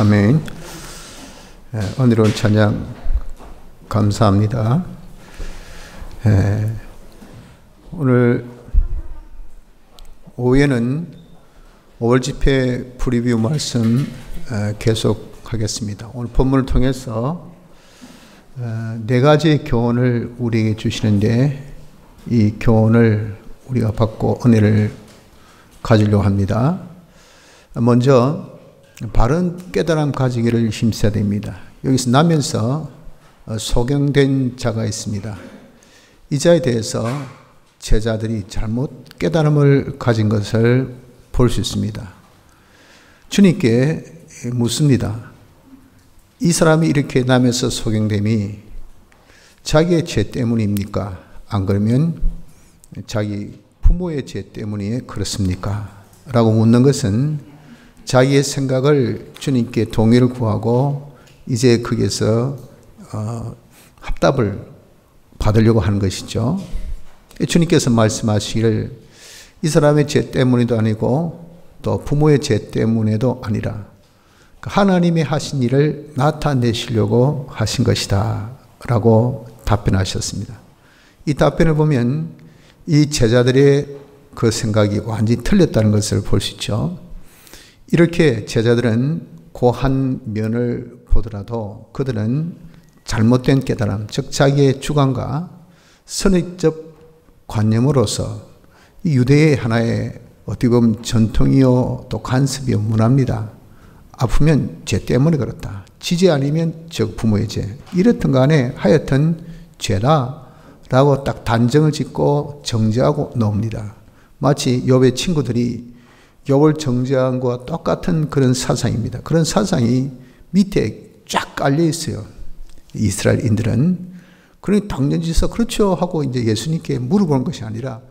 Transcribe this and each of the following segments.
아멘. 은혜로운 찬양 감사합니다. 오늘 오후에는 5월 집회 프리뷰 말씀 계속하겠습니다. 오늘 본문을 통해서 네 가지 교훈을 우리에게 주시는데 이 교훈을 우리가 받고 은혜를 가지려고 합니다. 먼저 바른 깨달음 가지기를 힘써야 됩니다. 여기서 나면서 소경된 자가 있습니다. 이 자에 대해서 제자들이 잘못 깨달음을 가진 것을 볼 수 있습니다. 주님께 묻습니다. 이 사람이 이렇게 남에서 소경됨이 자기의 죄 때문입니까? 안 그러면 자기 부모의 죄 때문에 그렇습니까? 라고 묻는 것은 자기의 생각을 주님께 동의를 구하고 이제 거기에서 합답을 받으려고 하는 것이죠. 주님께서 말씀하시기를 이 사람의 죄 때문에도 아니고 또 부모의 죄 때문에도 아니라 하나님이 하신 일을 나타내시려고 하신 것이다 라고 답변하셨습니다. 이 답변을 보면 이 제자들의 그 생각이 완전히 틀렸다는 것을 볼 수 있죠. 이렇게 제자들은 그 한 면을 보더라도 그들은 잘못된 깨달음, 즉 자기의 주관과 선입적 관념으로서 이 유대의 하나의 어떻게 보면 전통이요 또 간섭이요 문화입니다. 아프면 죄 때문에 그렇다. 지죄 아니면 즉 부모의 죄. 이렇든 간에 하여튼 죄다 라고 딱 단정을 짓고 정죄하고 놓습니다. 마치 욥의 친구들이 욥을 정죄한 것과 똑같은 그런 사상입니다. 그런 사상이 밑에 쫙 깔려 있어요. 이스라엘인들은. 그러니 당연지서 그렇죠 하고 이제 예수님께 물어보는 것이 아니라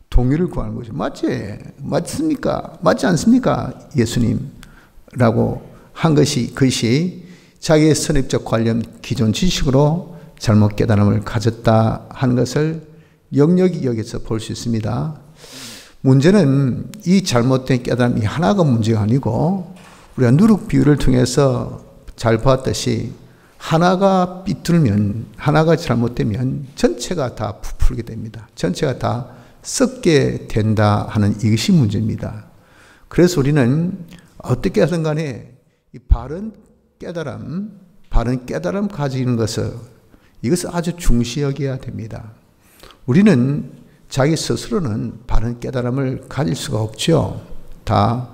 동의를 구하는 거죠. 맞습니까? 맞지 않습니까? 예수님. 라고 한 것이 그것이 자기의 선입적 관념 기존 지식으로 잘못 깨달음을 가졌다 하는 것을 영역이 여기서 볼 수 있습니다. 문제는 이 잘못된 깨달음이 하나가 문제가 아니고 우리가 누룩 비유를 통해서 잘 봤듯이 하나가 삐뚤면 하나가 잘못되면 전체가 다 부풀게 됩니다. 전체가 다 썩게 된다 하는 이것이 문제입니다. 그래서 우리는 어떻게 하든 간에 이 바른 깨달음 가지는 것을 이것을 아주 중시 여겨야 됩니다. 우리는 자기 스스로는 바른 깨달음을 가질 수가 없죠. 다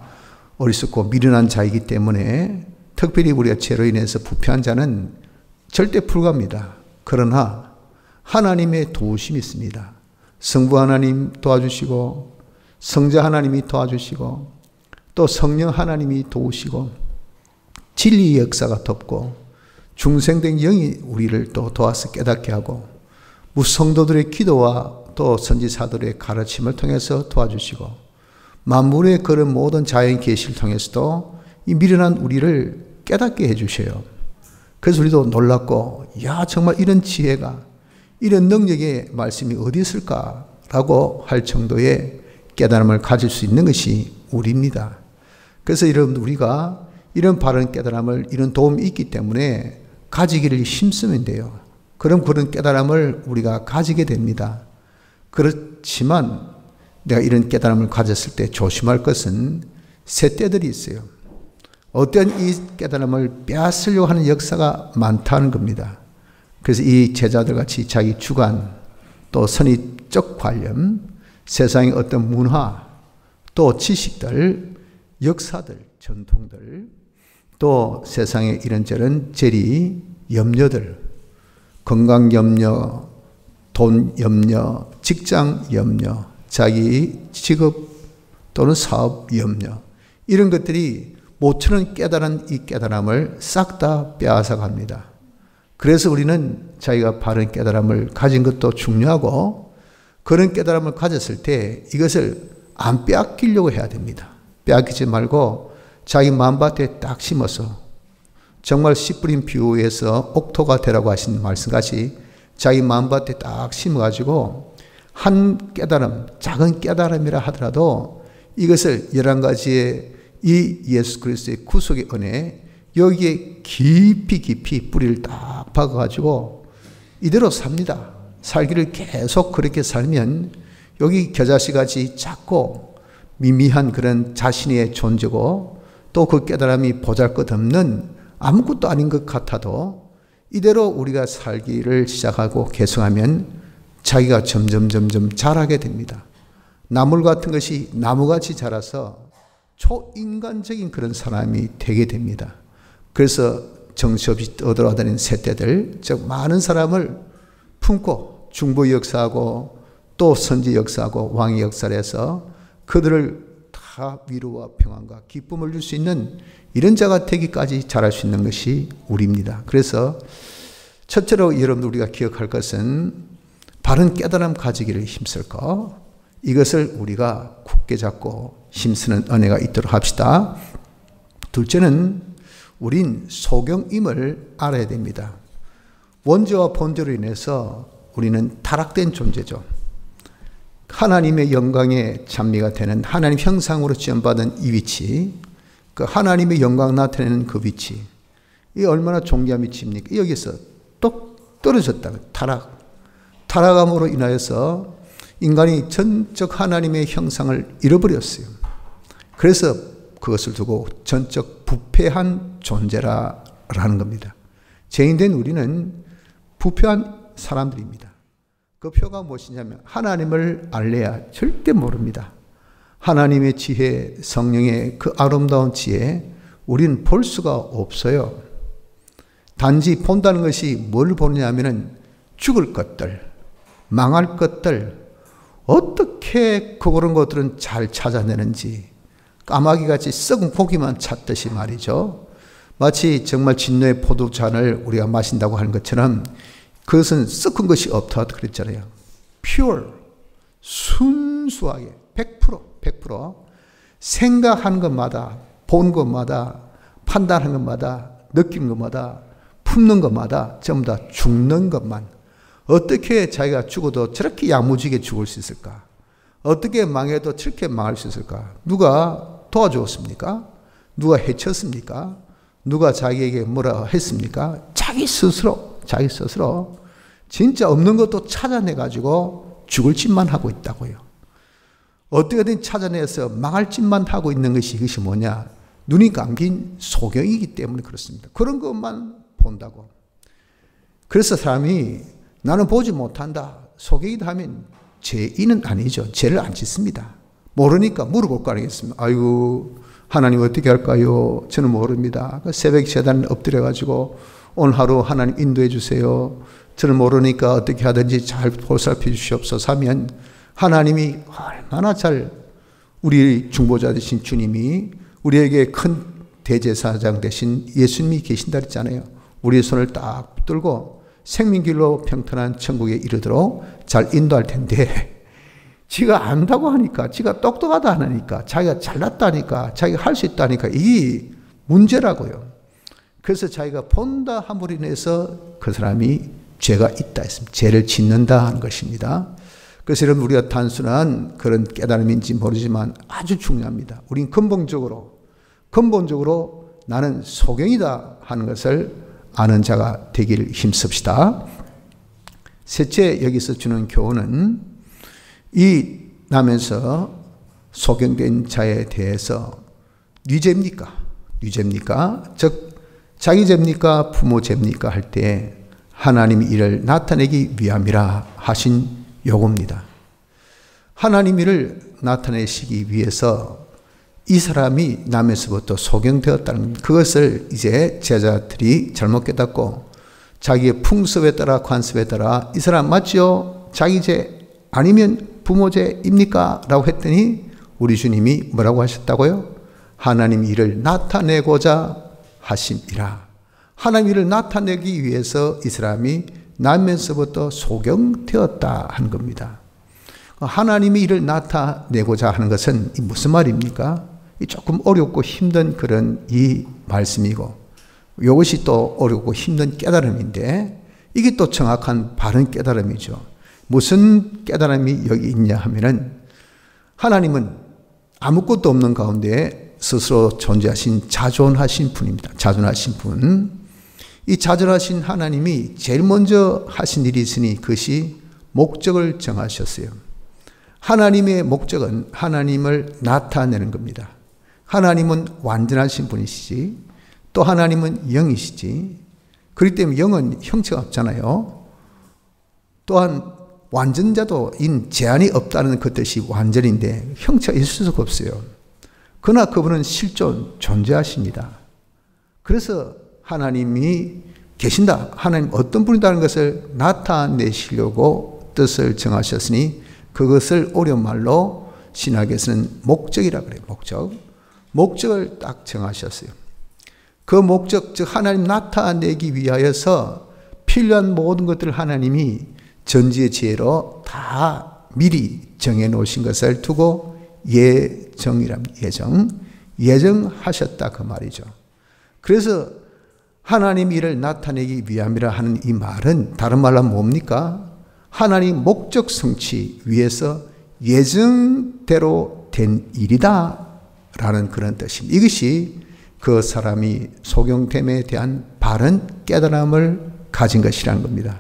어리석고 미련한 자이기 때문에 특별히 우리가 죄로 인해서 부패한 자는 절대 불가합니다. 그러나 하나님의 도우심이 있습니다. 성부 하나님 도와주시고 성자 하나님이 도와주시고 또 성령 하나님이 도우시고 진리의 역사가 덮고 중생된 영이 우리를 또 도와서 깨닫게 하고 무성도들의 기도와 또 선지사들의 가르침을 통해서 도와주시고 만물의 그런 모든 자연 계시를 통해서도 이 미련한 우리를 깨닫게 해주셔요. 그래서 우리도 놀랍고 야 정말 이런 지혜가 이런 능력의 말씀이 어디 있을까라고 할 정도의 깨달음을 가질 수 있는 것이 우리입니다. 그래서 여러분 우리가 이런 바른 깨달음을 이런 도움이 있기 때문에 가지기를 힘쓰면 돼요. 그럼 그런 깨달음을 우리가 가지게 됩니다. 그렇지만 내가 이런 깨달음을 가졌을 때 조심할 것은 새 때들이 있어요. 어떤 이 깨달음을 빼앗으려고 하는 역사가 많다는 겁니다. 그래서 이 제자들 같이 자기 주관, 또 선입적 관념, 세상의 어떤 문화, 또 지식들, 역사들, 전통들, 또 세상의 이런저런 재리, 염려들, 건강 염려, 돈 염려, 직장 염려, 자기 직업 또는 사업 염려 이런 것들이 모처럼 깨달은 이 깨달음을 싹 다 빼앗아 갑니다. 그래서 우리는 자기가 바른 깨달음을 가진 것도 중요하고 그런 깨달음을 가졌을 때 이것을 안 빼앗기려고 해야 됩니다. 빼앗기지 말고 자기 마음밭에 딱 심어서 정말 씨 뿌린 비유에서 옥토가 되라고 하신 말씀같이 자기 마음밭에 딱 심어가지고 한 깨달음, 작은 깨달음이라 하더라도 이것을 11가지의 이 예수 그리스도의 구속의 은혜, 여기에 깊이 뿌리를 딱 박아가지고 이대로 삽니다. 살기를 계속 그렇게 살면 여기 겨자씨같이 작고 미미한 그런 자신의 존재고 또 그 깨달음이 보잘것없는 아무것도 아닌 것 같아도 이대로 우리가 살기를 시작하고 계속하면 자기가 점점 자라게 됩니다. 나물 같은 것이 나무같이 자라서 초인간적인 그런 사람이 되게 됩니다. 그래서 정신없이 떠돌아다니는 세대들, 즉 많은 사람을 품고 중보 역사하고 또 선지 역사하고 왕의 역사를 해서 그들을 다 위로와 평안과 기쁨을 줄 수 있는 이런 자가 되기까지 자랄 수 있는 것이 우리입니다. 그래서 첫째로 여러분들 우리가 기억할 것은 바른 깨달음 가지기를 힘쓸 것, 이것을 우리가 굳게 잡고 힘쓰는 은혜가 있도록 합시다. 둘째는 우린 소경임을 알아야 됩니다. 원죄와 본죄로 인해서 우리는 타락된 존재죠. 하나님의 영광의 찬미가 되는 하나님 형상으로 지음받은 이 위치, 그 하나님의 영광 나타내는 그 위치, 이 얼마나 존귀한 위치입니까? 여기서 똑 떨어졌다. 타락함으로 인하여서 인간이 전적 하나님의 형상을 잃어버렸어요. 그래서 그것을 두고 전적 부패한 존재라는 겁니다. 죄인된 우리는 부패한 사람들입니다. 그 표가 무엇이냐면 하나님을 알래야 절대 모릅니다. 하나님의 지혜, 성령의 그 아름다운 지혜 우리는 볼 수가 없어요. 단지 본다는 것이 뭘 보느냐면 죽을 것들, 망할 것들, 어떻게 그런 것들은 잘 찾아내는지 까마귀같이 썩은 고기만 찾듯이 말이죠. 마치 정말 진노의 포도잔을 우리가 마신다고 하는 것처럼 그것은 썩은 것이 없다 그랬잖아요. pure, 순수하게 100% 생각하는 것마다, 본 것마다, 판단하는 것마다, 느낀 것마다, 품는 것마다 전부 다 죽는 것만. 어떻게 자기가 죽어도 저렇게 야무지게 죽을 수 있을까? 어떻게 망해도 저렇게 망할 수 있을까? 누가 도와주었습니까? 누가 해쳤습니까? 누가 자기에게 뭐라 했습니까? 자기 스스로 진짜 없는 것도 찾아내가지고 죽을 짓만 하고 있다고요. 어떻게든 찾아내서 망할 짓만 하고 있는 것이 이것이 뭐냐? 눈이 감긴 소경이기 때문에 그렇습니다. 그런 것만 본다고. 그래서 사람이 나는 보지 못한다, 소경이다 하면 죄인은 아니죠. 죄를 안 짓습니다. 모르니까 물어볼 거 아니겠습니까? 아이고 하나님 어떻게 할까요? 저는 모릅니다. 새벽 제단 엎드려가지고 오늘 하루 하나님 인도해 주세요. 저는 모르니까 어떻게 하든지 잘 보살펴 주시옵소서 하면 하나님이 얼마나 잘, 우리 중보자 되신 주님이 우리에게 큰 대제사장 되신 예수님이 계신다 그랬잖아요. 우리의 손을 딱 붙들고 생명길로 평탄한 천국에 이르도록 잘 인도할 텐데 지가 안다고 하니까, 지가 똑똑하다 하니까, 자기가 잘났다 하니까, 자기가 할 수 있다 하니까 이 문제라고요. 그래서 자기가 본다 함으로 인해서 그 사람이 죄가 있다 했습니다. 죄를 짓는다 하는 것입니다. 그래서 여러분 우리가 단순한 그런 깨달음인지 모르지만 아주 중요합니다. 우린 근본적으로 나는 소경이다 하는 것을 아는 자가 되기를 힘씁시다. 셋째 여기서 주는 교훈은 이 나면서 소경된 자에 대해서 네 죄입니까? 즉 자기 죄입니까? 부모 죄입니까? 할 때 하나님이 이를 나타내기 위함이라 하신 요구입니다. 하나님 이를 나타내시기 위해서 이 사람이 남에서부터 소경되었다는 그것을 이제 제자들이 잘못 깨닫고 자기의 풍습에 따라 관습에 따라 이 사람 맞지요? 자기 죄 아니면 부모 죄입니까? 라고 했더니 우리 주님이 뭐라고 하셨다고요? 하나님 이를 나타내고자 하심이라. 하나님 이를 나타내기 위해서 이 사람이 나면서부터 소경되었다 하는 겁니다. 하나님이 이를 나타내고자 하는 것은 무슨 말입니까? 조금 어렵고 힘든 그런 이 말씀이고 이것이 또 어렵고 힘든 깨달음인데 이게 또 정확한 바른 깨달음이죠. 무슨 깨달음이 여기 있냐 하면은 하나님은 아무것도 없는 가운데 스스로 존재하신 자존하신 분입니다. 자존하신 분. 이 자존하신 하나님이 제일 먼저 하신 일이 있으니 그것이 목적을 정하셨어요. 하나님의 목적은 하나님을 나타내는 겁니다. 하나님은 완전하신 분이시지, 또 하나님은 영이시지. 그렇기 때문에 영은 형체가 없잖아요. 또한 완전자도 제한이 없다는 그 뜻이 완전인데 형체가 있을 수가 없어요. 그러나 그분은 실존 존재하십니다. 그래서 하나님이 계신다, 하나님 어떤 분이라는 것을 나타내시려고 뜻을 정하셨으니 그것을 어려운 말로 신학에서는 목적이라 그래요. 목적을 딱 정하셨어요. 그 목적, 즉 하나님 나타내기 위하여서 필요한 모든 것들을 하나님이 전지의 지혜로 다 미리 정해 놓으신 것을 두고 예정하셨다 그 말이죠. 그래서 하나님 일을 나타내기 위함이라 하는 이 말은 다른 말로 뭡니까? 하나님 목적 성취 위해서 예정대로 된 일이다 라는 그런 뜻입니다. 이것이 그 사람이 소경됨에 대한 바른 깨달음을 가진 것이라는 겁니다.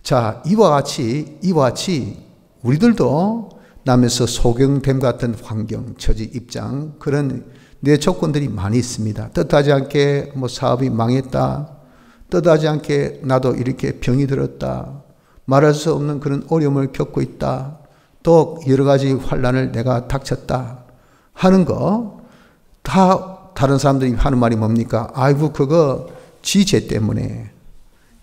자, 이와 같이 우리들도 남에서 소경됨 같은 환경, 처지, 입장, 그런 내 조건들이 많이 있습니다. 뜻하지 않게 사업이 망했다. 뜻하지 않게 나도 이렇게 병이 들었다. 말할 수 없는 그런 어려움을 겪고 있다. 또 여러 가지 환난을 내가 닥쳤다 하는 거, 다 다른 사람들이 하는 말이 뭡니까? 아이고 그거 지 죄 때문에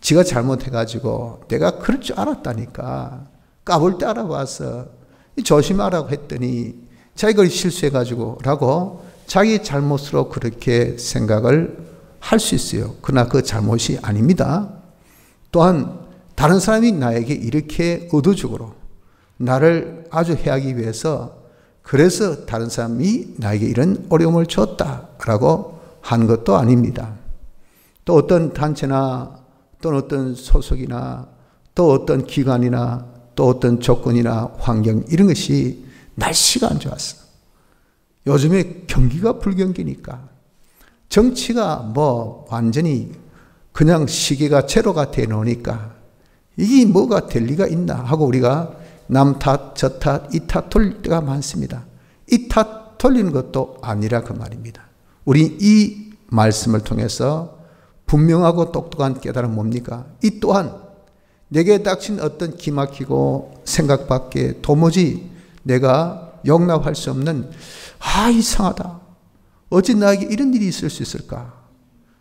지가 잘못해가지고 내가 그럴 줄 알았다니까. 까볼 때 알아봐서 조심하라고 했더니 자기가 실수해가지고 라고 자기 잘못으로 그렇게 생각을 할 수 있어요. 그러나 그 잘못이 아닙니다. 또한 다른 사람이 나에게 이렇게 의도적으로 나를 아주 해하기 위해서, 그래서 다른 사람이 나에게 이런 어려움을 줬다라고 하는 것도 아닙니다. 또 어떤 단체나 또는 어떤 소속이나 또 어떤 기관이나 또 어떤 조건이나 환경, 이런 것이 날씨가 안 좋았어. 요즘에 경기가 불경기니까, 정치가 완전히 그냥 시계가 제로가 돼 놓으니까 이게 뭐가 될 리가 있나 하고 우리가 남 탓, 저 탓, 이 탓 돌릴 때가 많습니다. 이 탓 돌리는 것도 아니라 그 말입니다. 우리 이 말씀을 통해서 분명하고 똑똑한 깨달음 뭡니까? 이 또한 내게 닥친 어떤 기막히고 생각 밖에 도무지 내가 용납할 수 없는, 이상하다. 어찌 나에게 이런 일이 있을 수 있을까?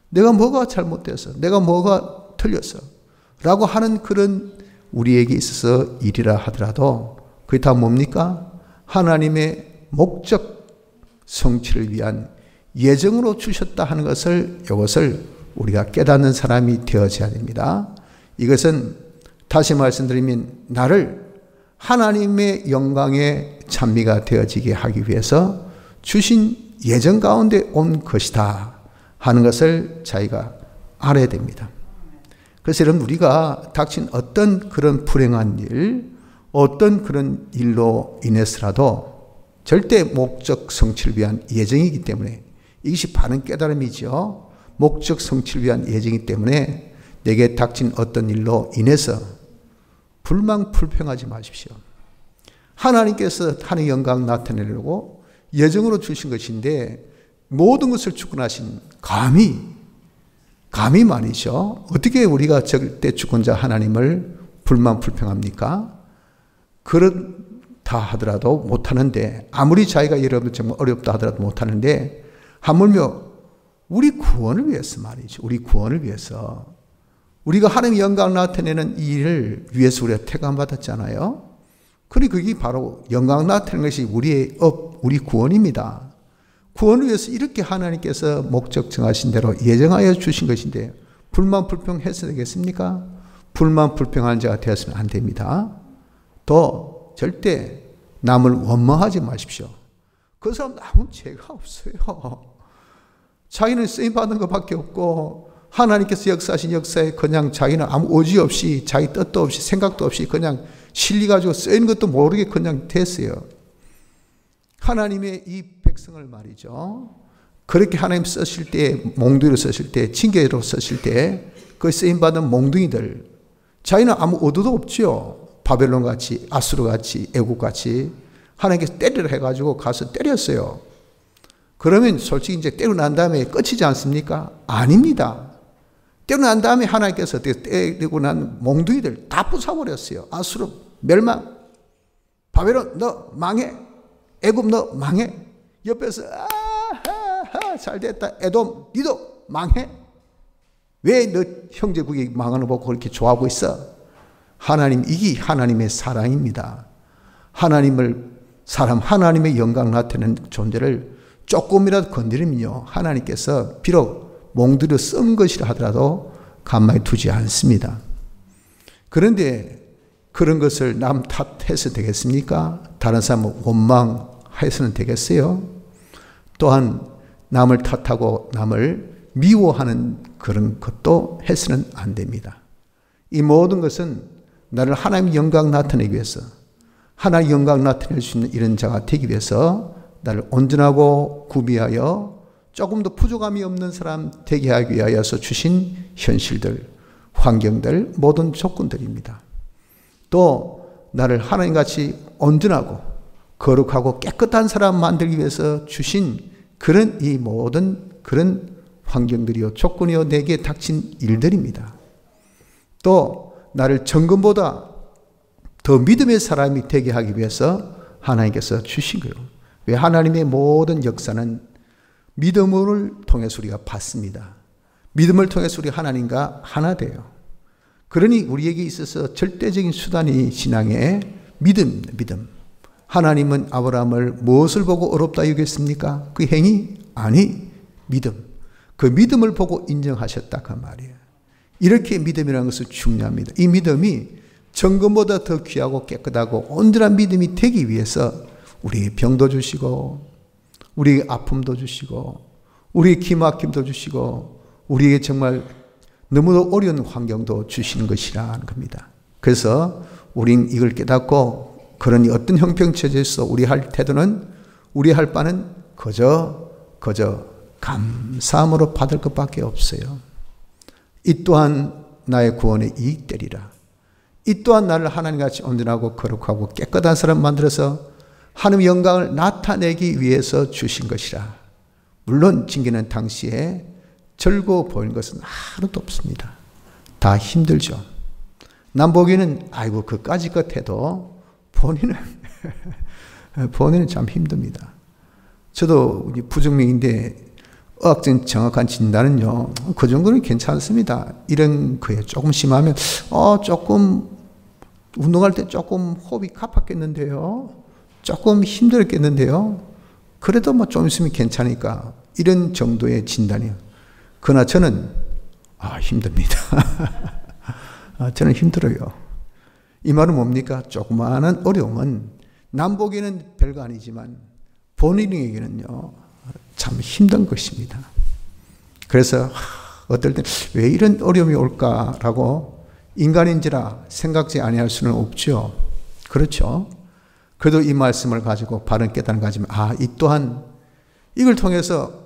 내가 뭐가 잘못돼서, 내가 뭐가 틀렸어 라고 하는 그런 우리에게 있어서 일이라 하더라도 그게 다 뭡니까? 하나님의 목적 성취를 위한 예정으로 주셨다 하는 것을, 이것을 우리가 깨닫는 사람이 되어져야 됩니다. 이것은 다시 말씀드리면 나를 하나님의 영광의 찬미가 되어지게 하기 위해서 주신 예정 가운데 온 것이다 하는 것을 자기가 알아야 됩니다. 그래서 여러분, 우리가 닥친 어떤 그런 불행한 일, 어떤 그런 일로 인해서라도 절대 목적 성취를 위한 예정이기 때문에, 이것이 바른 깨달음이죠. 목적 성취를 위한 예정이기 때문에 내게 닥친 어떤 일로 인해서 불평하지 마십시오. 하나님께서 하나님의 영광 나타내려고 예정으로 주신 것인데 모든 것을 주권하신 감히 말이죠. 어떻게 우리가 절대 주권자 하나님을 불평합니까? 그렇다 하더라도 못하는데, 아무리 자기가 여러분 정말 어렵다 하더라도 못하는데, 하물며 우리 구원을 위해서 말이죠. 우리 구원을 위해서, 우리가 하나님의 영광을 나타내는 이 일을 위해서 우리가 택함받았잖아요. 그게 바로 영광 나타내는 것이 우리의 우리 구원입니다. 구원을 위해서 이렇게 하나님께서 목적 정하신 대로 예정하여 주신 것인데 불평해서 되겠습니까? 불평하는 자가 되었으면 안 됩니다. 또 절대 남을 원망하지 마십시오. 그 사람 아무 죄가 없어요. 자기는 쓰임받은 것밖에 없고 하나님께서 역사하신 역사에 그냥 자기는 아무 의지 없이, 자기 뜻도 없이, 생각도 없이 그냥 실리 가지고 쓰인 것도 모르게 그냥 됐어요. 하나님의 이 백성을 말이죠. 그렇게 하나님 쓰실 때, 몽둥이로 쓰실 때, 징계로 쓰실 때 그 쓰임받은 몽둥이들, 자기는 아무 의도도 없죠. 바벨론같이, 아수르같이, 애국같이 하나님께서 때리라 해가지고 가서 때렸어요. 그러면 솔직히 이제 때리고 난 다음에 끝이지 않습니까? 아닙니다. 때리고 난 다음에 하나님께서 때리고 난 몽둥이들 다 부숴버렸어요. 아수르 멸망, 바벨론 너 망해, 애굽 너 망해. 옆에서 잘됐다 에돔 니도 망해. 왜 너 형제국이 망하는 거 보고 그렇게 좋아하고 있어? 하나님, 이게 하나님의 사랑입니다. 하나님의 영광 나타내는 존재를 조금이라도 건드리면요, 하나님께서 비록 몽둥이로 썬 것이라 하더라도 가만히 두지 않습니다. 그런데 그런 것을 남 탓해서 되겠습니까? 다른 사람을 원망해서는 되겠어요? 또한 남을 탓하고 남을 미워하는 그런 것도 해서는 안 됩니다. 이 모든 것은 나를 하나님의 영광 나타내기 위해서, 하나님의 영광 나타낼 수 있는 이런 자가 되기 위해서 나를 온전하고 구비하여 조금 더 부족함이 없는 사람 되게 하기 위하여서 주신 현실들, 환경들, 모든 조건들입니다. 또 나를 하나님같이 온전하고 거룩하고 깨끗한 사람 만들기 위해서 주신 그런 이 모든 그런 환경들이요, 조건이요, 내게 닥친 일들입니다. 또 나를 정금보다 더 믿음의 사람이 되게 하기 위해서 하나님께서 주신 거예요. 왜? 하나님의 모든 역사는 믿음을 통해서 우리가 받습니다. 믿음을 통해서 우리 하나님과 하나 돼요. 그러니 우리에게 있어서 절대적인 수단이 신앙의 믿음. 하나님은 아브라함을 무엇을 보고 어렵다 여겼습니까? 그 행위? 아니, 믿음. 그 믿음을 보고 인정하셨다 그 말이에요. 이렇게 믿음이라는 것은 중요합니다. 이 믿음이 정금보다 더 귀하고 깨끗하고 온전한 믿음이 되기 위해서 우리에게 병도 주시고, 우리에게 아픔도 주시고, 우리에게 기막힘도 주시고, 우리에게 정말 너무도 어려운 환경도 주시는 것이라는 겁니다. 그래서 우린 이걸 깨닫고 그러니 어떤 형평처지에서 우리 할 태도는, 우리 할 바는 그저 감사함으로 받을 것밖에 없어요. 이 또한 나의 구원의 이익되리라. 이 또한 나를 하나님같이 온전하고 거룩하고 깨끗한 사람 만들어서 하나님의 영광을 나타내기 위해서 주신 것이라. 물론 징계는 당시에 즐거워 보이는 것은 하나도 없습니다. 다 힘들죠. 남 보기에는 아이고 그까짓 것 해도 본인은 참 힘듭니다. 저도 부정명인데 의학적인 정확한 진단은요, 그 정도는 괜찮습니다. 이런 거에 조금 심하면 조금 운동할 때 조금 호흡이 가팠겠는데요, 조금 힘들었겠는데요, 그래도 뭐 좀 있으면 괜찮으니까, 이런 정도의 진단이요. 그러나 저는 힘듭니다. 저는 힘들어요. 이 말은 뭡니까? 조그마한 어려움은 남 보기에는 별거 아니지만 본인에게는요 참 힘든 것입니다. 그래서 어떨 때 왜 이런 어려움이 올까라고 인간인지라 생각지 아니할 수는 없죠. 그렇죠. 그래도 이 말씀을 가지고 바른 깨달음을 가지면 이 또한 이걸 통해서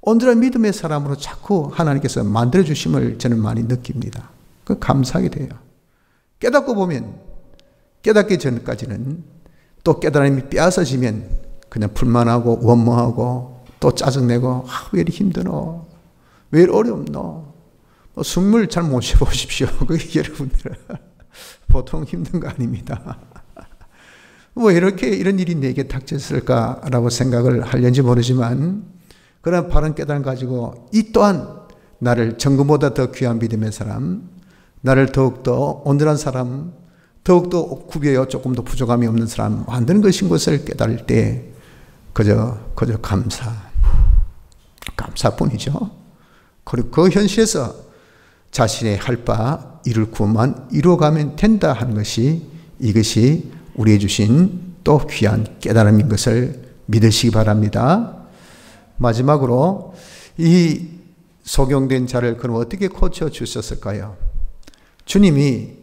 온전한 믿음의 사람으로 자꾸 하나님께서 만들어주심을 저는 많이 느낍니다. 그 감사하게 돼요. 깨닫고 보면, 깨닫기 전까지는 또 깨달음이 빼앗아지면 그냥 불만하고 원망하고 또 짜증내고 왜 이리 힘드노? 왜 이리 어렵노? 숨을 잘 못 쉬어보십시오. 그게 여러분들 보통 힘든 거 아닙니다. 이렇게 이런 일이 내게 닥쳤을까라고 생각을 하려는지 모르지만, 그런 바른 깨달음 가지고 이 또한 나를 정금보다 더 귀한 믿음의 사람, 나를 더욱더 온전한 사람, 더욱더 구비하여 조금 더 부족함이 없는 사람 만드는 것인 것을 깨달을 때 그저 감사뿐이죠. 그리고 그 현실에서 자신의 할 바 이룰 구만 이루어가면 된다 하는 것이, 이것이 우리에게 주신 또 귀한 깨달음인 것을 믿으시기 바랍니다. 마지막으로 이 소경된 자를 그럼 어떻게 고쳐 주셨을까요? 주님이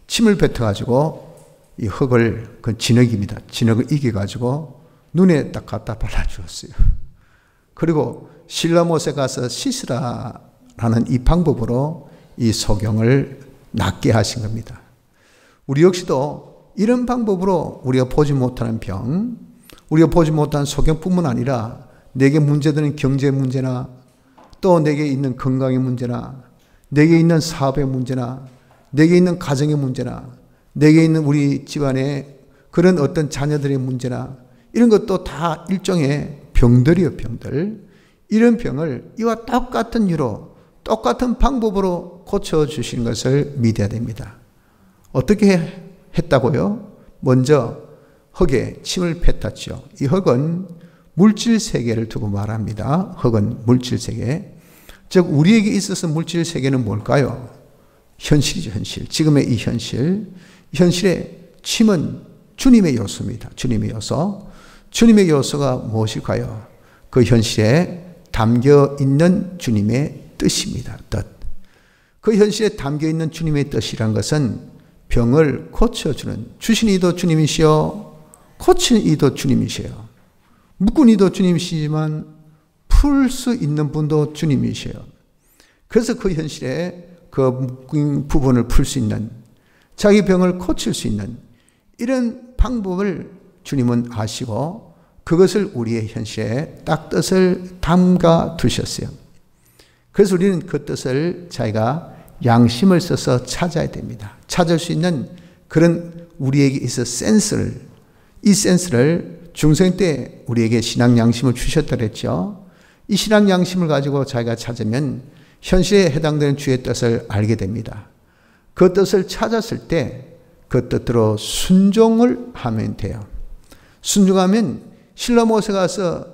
침을 뱉어가지고 이 흙을, 그 진흙입니다. 진흙을 이겨가지고 눈에 딱 갖다 발라주었어요. 그리고 실라못에 가서 씻으라라는 이 방법으로 이 소경을 낫게 하신 겁니다. 우리 역시도 이런 방법으로 우리가 보지 못하는 병, 우리가 보지 못하는 소경뿐만 아니라 내게 문제되는 경제 문제나 또 내게 있는 건강의 문제나 내게 있는 사업의 문제나 내게 있는 가정의 문제나 내게 있는 우리 집안의 그런 어떤 자녀들의 문제나 이런 것도 다 일종의 병들이요, 병들. 이런 병을 이와 똑같은 이유로 똑같은 방법으로 고쳐주신 것을 믿어야 됩니다. 어떻게 했다고요? 먼저 흙에 침을 뱉었죠. 이 흙은 물질 세계를 두고 말합니다. 흙은 물질 세계. 즉 우리에게 있어서 물질 세계는 뭘까요? 현실이죠, 현실. 지금의 이 현실. 현실의 침은 주님의 요소입니다. 주님의 요소. 주님의 요소가 무엇일까요? 그 현실에 담겨 있는 주님의 뜻입니다. 뜻. 그 현실에 담겨 있는 주님의 뜻이란 것은 병을 고쳐주는, 주신 이도 주님이시요 고치는 이도 주님이시요, 묶은 이도 주님이시지만 풀 수 있는 분도 주님이시요. 그래서 그 현실에 그 묶인 부분을 풀 수 있는, 자기 병을 고칠 수 있는 이런 방법을 주님은 아시고 그것을 우리의 현실에 딱 뜻을 담가 두셨어요. 그래서 우리는 그 뜻을 자기가 양심을 써서 찾아야 됩니다. 찾을 수 있는 그런 우리에게 있어 센스를, 이 센스를 중생 때 우리에게 신앙 양심을 주셨다 그랬죠. 이 신앙 양심을 가지고 자기가 찾으면 현실에 해당되는 주의 뜻을 알게 됩니다. 그 뜻을 찾았을 때 그 뜻대로 순종을 하면 돼요. 순종하면 실로못에 가서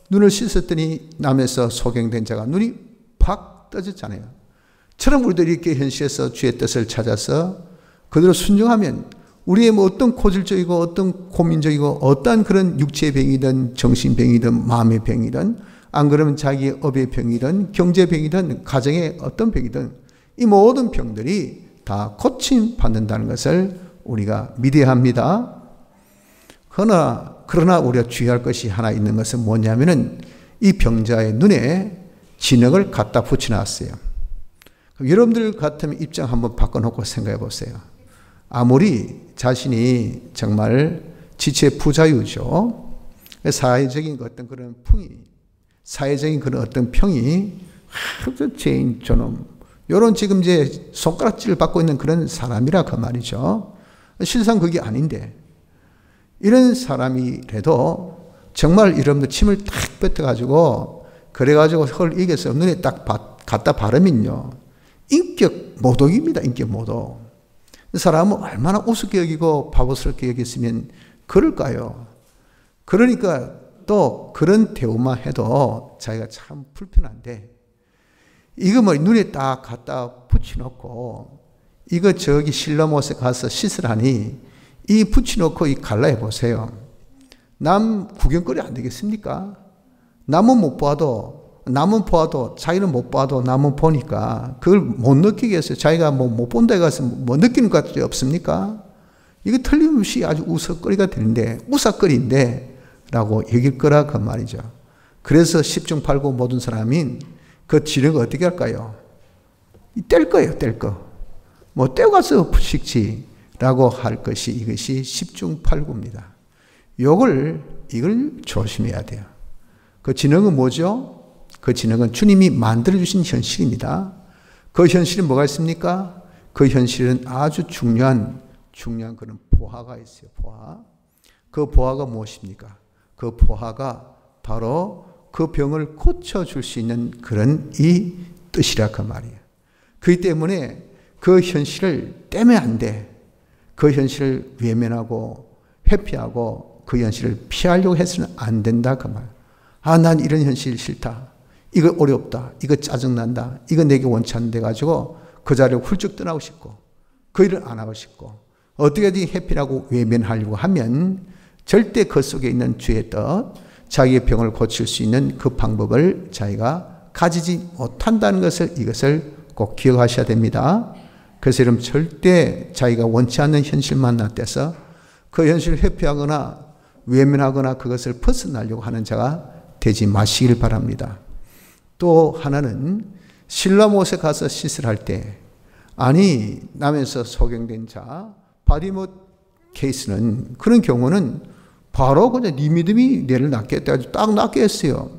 눈을 씻었더니 남에서 소경된 자가 눈이 팍 떠졌잖아요. 처럼 우리도 이렇게 현실에서 주의 뜻을 찾아서 그대로 순종하면 우리의 뭐 어떤 고질적이고 어떤 고민적이고 어떤 그런 육체의 병이든 정신병이든 마음의 병이든 안 그러면 자기의 업의 병이든 경제병이든 가정의 어떤 병이든 이 모든 병들이 다 고침 받는다는 것을 우리가 믿어야 합니다. 그러나 우리가 주의할 것이 하나 있는 것은 뭐냐면은 이 병자의 눈에 진흙을 갖다 붙여놨어요. 여러분들 같으면 입장 한번 바꿔놓고 생각해 보세요. 아무리 자신이 정말 지체 부자유죠. 사회적인 어떤 그런 풍이, 사회적인 그런 어떤 평이, 죄인 저놈, 요런 지금 이제 손가락질을 받고 있는 그런 사람이라 그 말이죠. 실상 그게 아닌데, 이런 사람이라도 정말 여러분들 침을 탁 뱉어가지고, 그래가지고 헐 이겨서 눈에 딱 갖다 바르면요. 인격 모독입니다. 인격 모독. 사람은 얼마나 우습게 여기고 바보스럽게 여겼으면 그럴까요? 그러니까 또 그런 대우만 해도 자기가 참 불편한데, 이거 뭐 눈에 딱 갖다 붙여놓고 이거 저기 실로못에 가서 씻으라니 이 붙여놓고 이 갈라해 보세요. 남 구경거리 안 되겠습니까? 남은 못 봐도, 남은 보아도 자기는 못 봐도 남은 보니까 그걸 못 느끼겠어요. 자기가 뭐 못 본다 가서 뭐 느끼는 것 없습니까? 이거 틀림없이 아주 우스거리가 되는데, 우삭거리인데 라고 여길 거라 그 말이죠. 그래서 10중 8구 모든 사람인 그 진흙을 어떻게 할까요? 뗄 거예요, 뗄 거. 뭐 떼가서 푸식지라고 할 것이 이것이 10중 8구입니다. 이걸 조심해야 돼요. 그 진흙은 뭐죠? 그 진흙은 주님이 만들어주신 현실입니다. 그 현실은 뭐가 있습니까? 그 현실은 아주 중요한 그런 보화가 있어요. 보화. 그 보화가 무엇입니까? 그 보화가 바로 그 병을 고쳐줄 수 있는 그런 이 뜻이라 그 말이에요. 그렇기 때문에 그 현실을 떼면 안 돼. 그 현실을 외면하고 회피하고 그 현실을 피하려고 해서는 안 된다 그 말. 아, 난 이런 현실 싫다. 이거 어렵다. 이거 짜증난다. 이거 내게 원치 않는데 가지고 그 자리를 훌쩍 떠나고 싶고 그 일을 안 하고 싶고 어떻게든 회피하고 외면하려고 하면 절대 그 속에 있는 주의 뜻, 자기의 병을 고칠 수 있는 그 방법을 자기가 가지지 못한다는 것을, 이것을 꼭 기억하셔야 됩니다. 그래서 여러분 절대 자기가 원치 않는 현실만 놔대서 그 현실을 회피하거나 외면하거나 그것을 벗어나려고 하는 자가 되지 마시길 바랍니다. 또 하나는 실로암 옷에 가서 시술할 때 아니 남에서 소경된 자 바디못 케이스는 그런 경우는 바로 그냥 네 믿음이 내를 낫게 했다 딱 낫게 했어요.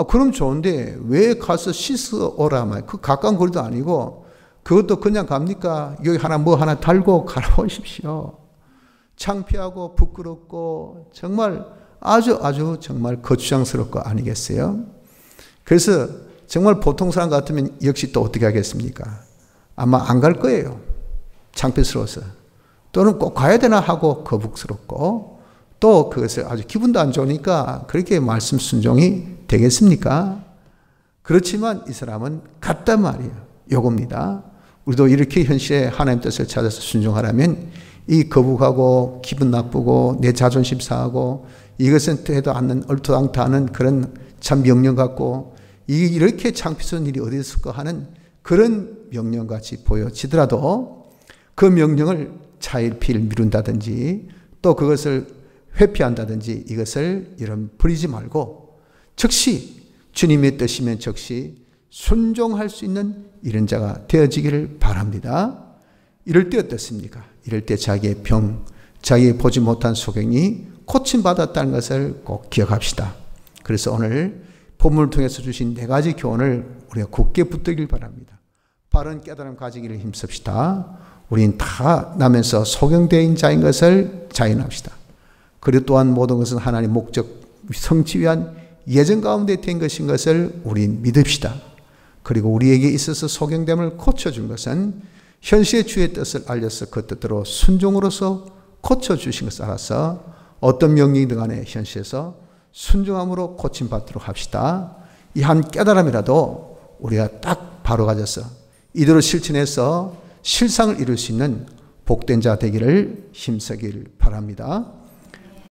그럼 좋은데 왜 가서 씻어 오라 말 그 가까운 거리도 아니고 그것도 그냥 갑니까? 여기 하나 뭐 하나 달고 갈아오십시오. 창피하고 부끄럽고 정말 아주 정말 거추장스럽고 아니겠어요? 그래서 정말 보통 사람 같으면 역시 또 어떻게 하겠습니까? 아마 안 갈 거예요. 창피스러워서. 또는 꼭 가야 되나 하고 거북스럽고 또 그것을 아주 기분도 안 좋으니까 그렇게 말씀 순종이 되겠습니까? 그렇지만 이 사람은 갔단 말이에요. 요겁니다. 우리도 이렇게 현실에 하나님 뜻을 찾아서 순종하라면 이 거북하고 기분 나쁘고 내 자존심 상하고 이것은 해도 않는 얼토당토하는 그런 참 명령 같고 이렇게 창피스러운 일이 어디 있을까 하는 그런 명령같이 보여지더라도 그 명령을 차일피일 미룬다든지 또 그것을 회피한다든지 이것을 여러분 버리지 말고 즉시 주님의 뜻이면 즉시 순종할 수 있는 이런 자가 되어지기를 바랍니다. 이럴 때 어떻습니까? 이럴 때 자기의 병, 자기의 보지 못한 소경이 고침받았다는 것을 꼭 기억합시다. 그래서 오늘 본문을 통해서 주신 4가지 교훈을 우리가 굳게 붙들길 바랍니다. 바른 깨달음 가지기를 힘씁시다. 우린 다 남에서 소경된 자인 것을 자인합시다. 그리고 또한 모든 것은 하나님 목적 성취 위한 예정 가운데 된 것인 것을 우린 믿읍시다. 그리고 우리에게 있어서 소경됨을 고쳐준 것은 현실의 주의 뜻을 알려서 그 뜻대로 순종으로서 고쳐주신 것을 알아서 어떤 명령이든 간에 현실에서 순종함으로 고침받도록 합시다. 이 한 깨달음이라도 우리가 딱 바로 가져서 이대로 실천해서 실상을 이룰 수 있는 복된 자 되기를 힘쓰길 바랍니다.